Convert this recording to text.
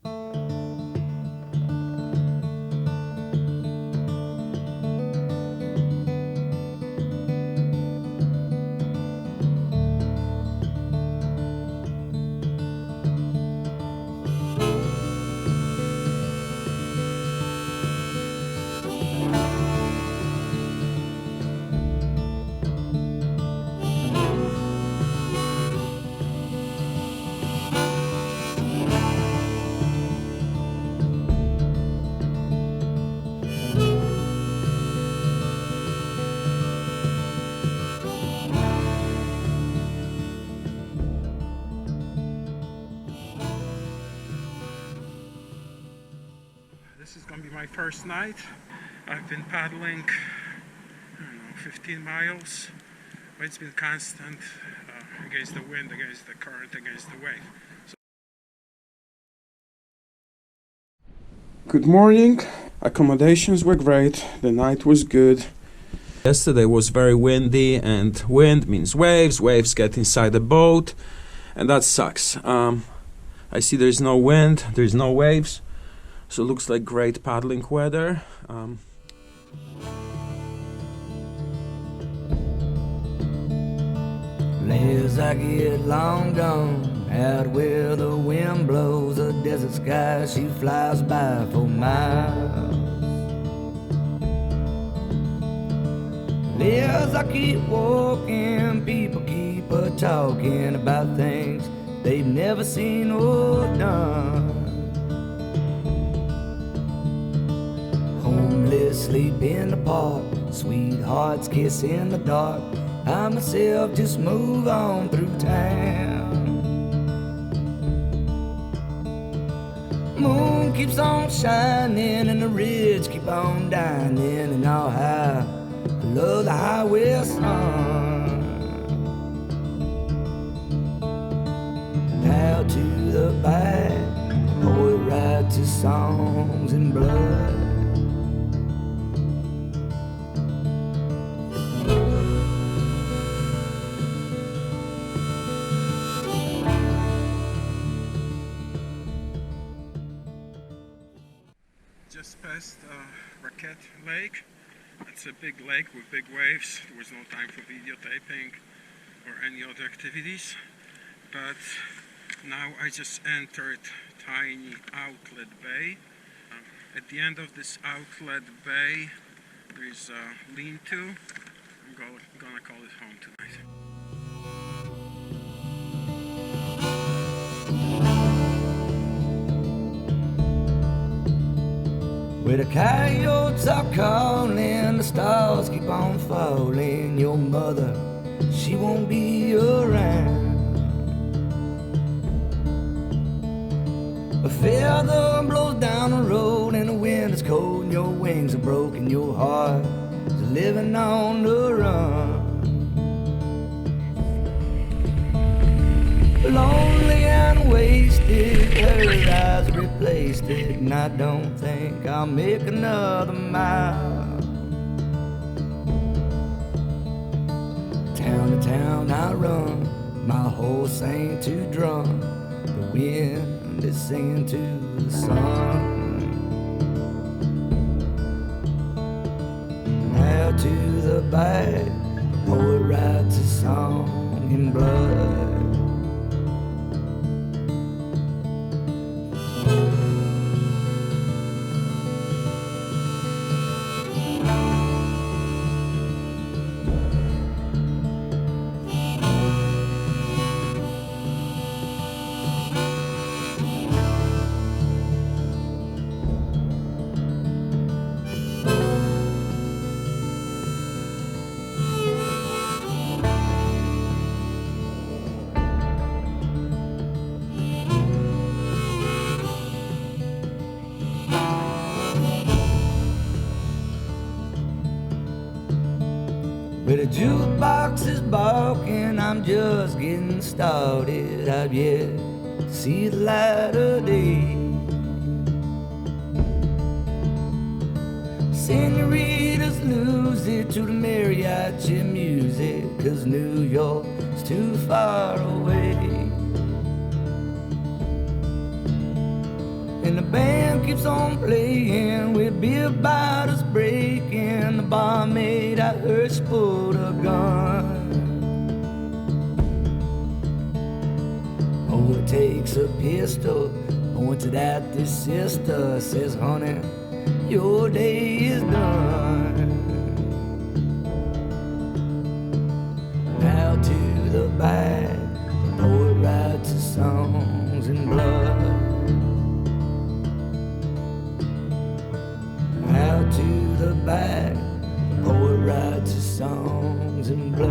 This is going to be my first night. I've been paddling, 15 miles. But it's been constant against the wind, against the current, against the wave. Good morning. Accommodations were great. The night was good. Yesterday was very windy, and wind means waves. Waves get inside the boat, and that sucks. I see there's no wind, there's no waves. So it looks like great paddling weather. As I get long gone, out where the wind blows, a desert sky, she flies by for miles. As I keep walking, people keep talking about things they've never seen or done. Homeless sleep in the park, sweethearts kiss in the dark. I myself just move on through town. Moon keeps on shining and the ridge keep on dining, and all high, I love the highway sun. Now to the back, boy, ride to songs in blood. Just past Raquette Lake. It's a big lake with big waves. There was no time for videotaping or any other activities. But now I just entered tiny outlet bay. At the end of this outlet bay, there's a lean-to. I'm gonna call it home tonight. Where the coyotes are calling, the stars keep on falling. Your mother, she won't be around. A feather blows down the road and the wind is cold and your wings are broken. Your heart is living on the run. Lonely and wasted, her eyes replaced it, and I don't think I'll make another mile. Town to town I run, my horse ain't too drunk. The wind is singing to the sun. Now to the back, the boy writes a song in blood. But the jukebox is barking, I'm just getting started. I've yet to see the light of day. Senoritas lose it to the mariachi music, 'cause New York's too far away. and the band keeps on playing with beer bottles breaking. The barmaid I heard pulled a gun. Oh, it takes a pistol pointed at this sister, says, honey, your day is done. Out to the back, the poet writes his songs in blood. Out to the back, the poet writes his songs in blood.